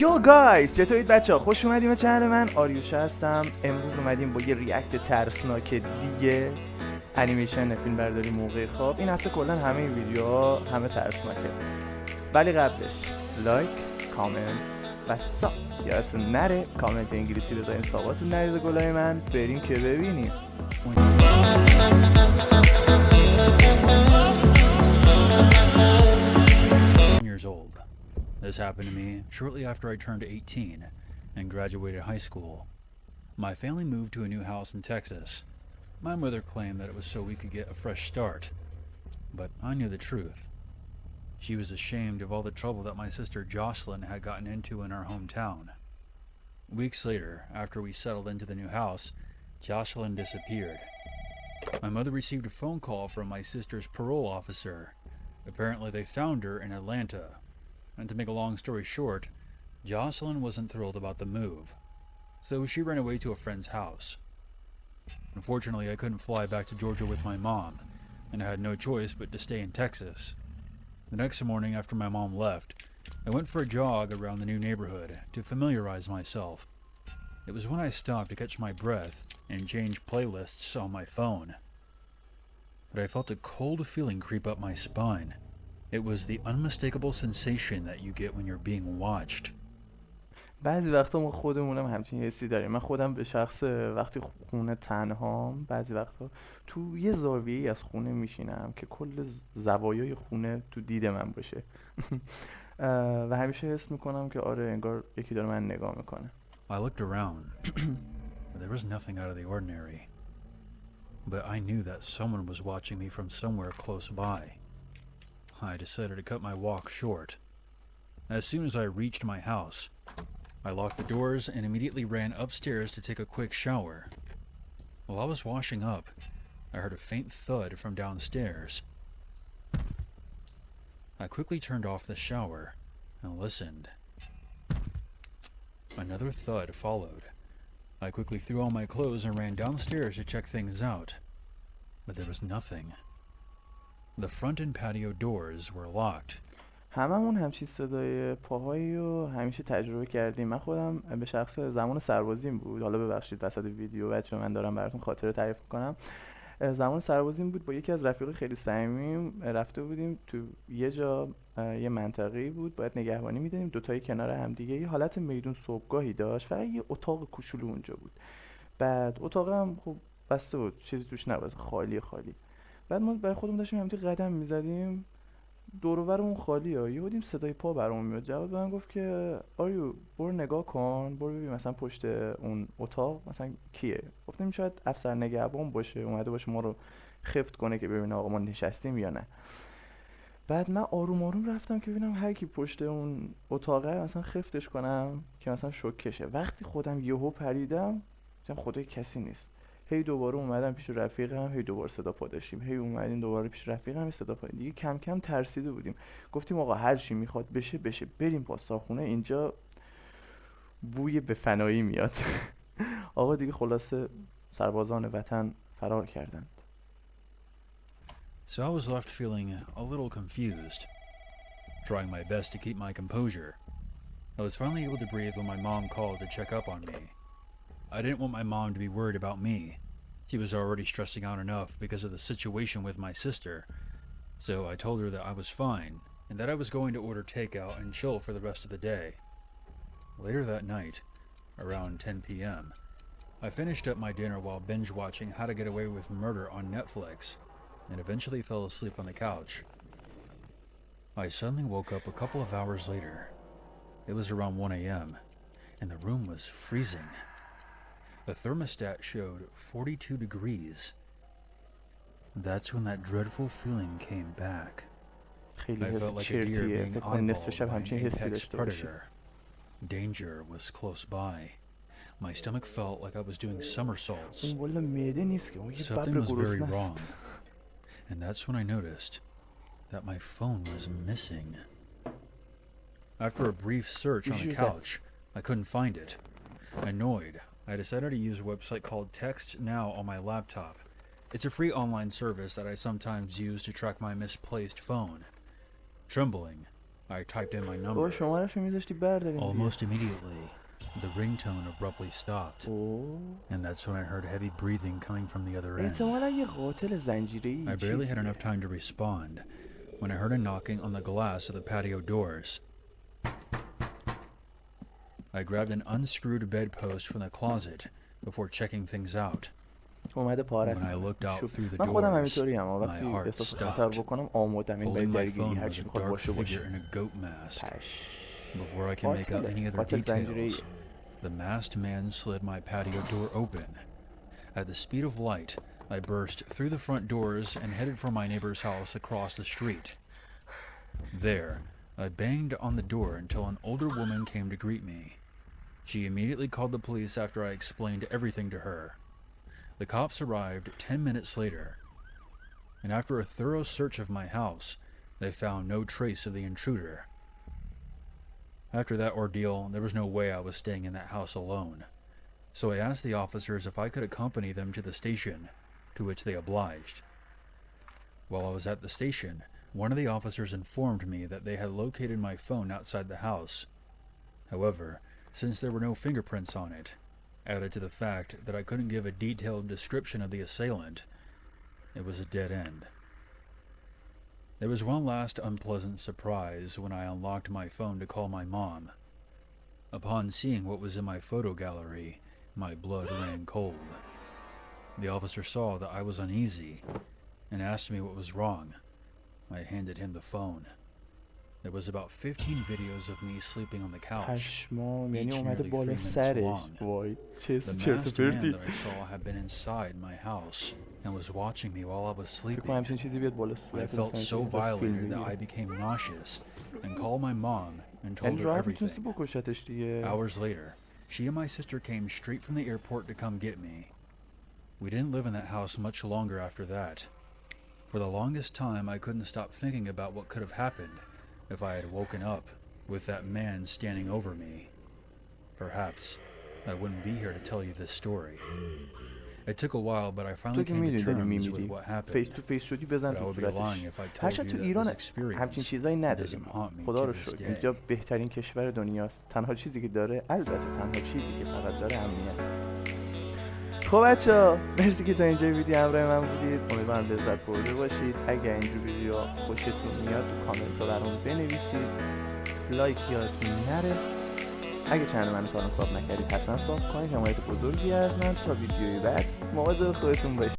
یو گایز چطورید بچه ها؟ خوش اومدیم به چنل من. آریوش هستم. امروز اومدیم با یه ریاکت ترسناک دیگه، انیمیشن فیلم برداری موقع خواب. این هفته کلا همه این ویدیوها همه ترسناکه، ولی قبلش لایک، کامنت و ساب یادتون نره. کامنت انگلیسی بذارین، ساباتون نریزه گلای من. بریم که ببینیم. Years old. This happened to me shortly after I turned 18 and graduated high school. My family moved to a new house in Texas. My mother claimed that it was so we could get a fresh start, but I knew the truth. She was ashamed of all the trouble that my sister Jocelyn had gotten into in our hometown. Weeks later, after we settled into the new house, Jocelyn disappeared. My mother received a phone call from my sister's parole officer. Apparently they found her in Atlanta. And to make a long story short, Jocelyn wasn't thrilled about the move, so she ran away to a friend's house. Unfortunately, I couldn't fly back to Georgia with my mom, and I had no choice but to stay in Texas. The next morning after my mom left, I went for a jog around the new neighborhood to familiarize myself. It was when I stopped to catch my breath and change playlists on my phone that I felt a cold feeling creep up my spine. It was the unmistakable sensation that you get when you're being watched. بعضی وقتا ما خودمونم همچین حسی داریم. من خودم به شخص وقتی خونه تنهام بعضی وقتا تو یه زاویه‌ای از خونه میشینم که کل زوایای خونه تو دید من باشه. و همیشه حس میکنم که آره انگار یکی داره من نگاه میکنه. I looked around, but there was nothing out of the ordinary. But I knew that someone was watching me from somewhere close by. I decided to cut my walk short. As soon as I reached my house, I locked the doors and immediately ran upstairs to take a quick shower. While I was washing up, I heard a faint thud from downstairs. I quickly turned off the shower and listened. Another thud followed. I quickly threw on my clothes and ran downstairs to check things out. But there was nothing. The front and patio doors were locked. هممون همچین صدای پاهایی رو همیشه تجربه کردیم. من خودم به شخص زمان سربازیم بود. حالا ببخشید وسط ویدیو بچه من دارم براتون خاطره تعریف میکنم. زمان سربازیم بود، با یکی از رفیقای خیلی صمیمیم رفته بودیم تو یه جا، یه منطقه‌ای بود باید نگهبانی میدادیم، دوتایی کنار هم دیگه. یه حالت میدون صبحگاهی داشت، فقط یه اتاق کوچولو اونجا بود. بعد اتاق هم خب بسته بود، چیزی توش نبود، خالی خالی. بعد ما برای خودمون داشتیم همینطوری قدم میزدیم، دور و برمون خالیه. یهو دیدیم صدای پا برامون میاد. جواد به من گفت که آریو برو نگاه کن، برو ببین مثلا پشت اون اتاق مثلا کیه. گفتیم شاید افسر نگهبان باشه، اومده باشه ما رو خفت کنه که ببینه آقا ما نشستیم یا نه. بعد من آروم آروم رفتم که ببینم هر کی پشت اون اتاقه مثلا خفتش کنم که مثلا شوکشه. وقتی خودم یهو پریدم دیدم خدای کسی نیست. هی دوباره اومدم پیش رفیقم، هی دوباره صدا پا داشتیم، هی اومدیم دوباره پیش رفیقم، هی صدا پا. دیگه کم کم ترسیده بودیم، گفتیم آقا هر چی میخواد بشه بشه، بریم پاسدارخونه، اینجا بوی به فنایی میاد. آقا دیگه خلاصه سربازان وطن فرار کردند. So I was left feeling a little confused, trying my best to keep my composure. I was finally able to breathe when my mom called to check up on me. I didn't want my mom to be worried about me. She was already stressing out enough because of the situation with my sister, so I told her that I was fine and that I was going to order takeout and chill for the rest of the day. Later that night, around 10 p.m., I finished up my dinner while binge watching How to Get Away with Murder on Netflix and eventually fell asleep on the couch. I suddenly woke up a couple of hours later. It was around 1 a.m. and the room was freezing. The thermostat showed 42 degrees. That's when that dreadful feeling came back. I felt like a deer being eyeballed by an apex predator. Danger was close by. My stomach felt like I was doing somersaults. Something was very wrong. And that's when I noticed that my phone was missing. After a brief search on the couch, I couldn't find it. Annoyed, I decided to use a website called Text Now on my laptop. It's a free online service that I sometimes use to track my misplaced phone. Trembling, I typed in my بابا number. شماره‌شو میذاشتی برداریم دیگه. Almost immediately, the ringtone abruptly stopped, and that's when I heard heavy breathing coming from the other end. احتمالاً یه قاتل زنجیره‌ای I barely had enough time to respond when I heard a knocking on the glass of the patio doors. I grabbed an unscrewed bedpost from the closet before checking things out. اومده پارت. When I looked out through the من خودم doors, همینطوری هم my وقتی heart احساس خطر stopped. بکنم آمادم این Holding my درگیری phone هر was چی a میخواد dark باشه figure باشه. in a goat mask. پش. Before I can make out any other قاتل زنجیره‌ای. details, the masked man slid my patio door open. At the speed of light, I burst through the front doors and headed for my neighbor's house across the street. There, I banged on the door until an older woman came to greet me. She immediately called the police after I explained everything to her. The cops arrived 10 minutes later, and after a thorough search of my house, they found no trace of the intruder. After that ordeal, there was no way I was staying in that house alone, so I asked the officers if I could accompany them to the station, to which they obliged. While I was at the station, one of the officers informed me that they had located my phone outside the house. However, since there were no fingerprints on it, added to the fact that I couldn't give a detailed description of the assailant, it was a dead end. There was one last unpleasant surprise when I unlocked my phone to call my mom. Upon seeing what was in my photo gallery, my blood ran cold. The officer saw that I was uneasy and asked me what was wrong. I handed him the phone. There was about 15 videos of me sleeping on the couch. پشمام یعنی each اومده nearly بالا 3 minutes سرش. long. وای چه The چرت و masked man پرتی. that I saw had been inside my house and was watching me while I was فکر کنم sleeping. همچین چیزی بیاد بالا I صورت felt مثلا so که فیلم violated that I بگیره. became nauseous and called my mom and told یعنی her راحت میتونستی everything. بکشتش دیگه. Hours later, she and my sister came straight from the airport to come get me. We didn't live in that house much longer after that. For the longest time, I couldn't stop thinking about what could have happened if I had woken up with that man standing over me. Perhaps I wouldn't be here to tell you this story. It took a while, but I تو finally که came to میدونی داری terms with میمیری what happened. فیس تو فیس شدی بزن But I تو would be lying صورتش. if I told هرچند you تو that ایران this همچین experience چیزایی نداریم. doesn't haunt me خدا to رو this شکر day. اینجا بهترین کشور دنیاست. تنها چیزی که داره البته تنها چیزی که فقط داره امنیت. خب بچه‌ها مرسی که تا اینجا ویدیو همراه من بودید. امیدوارم لذت برده باشید. اگر اینجور ویدیو خوشتون میاد تو کامنت ها برام بنویسید. لایک یادتون نره. اگه چنل من کارو ساب نکردید حتما ساب کنید. حمایت بزرگی از من تا ویدیوی بعد. مواظب خودتون باشید.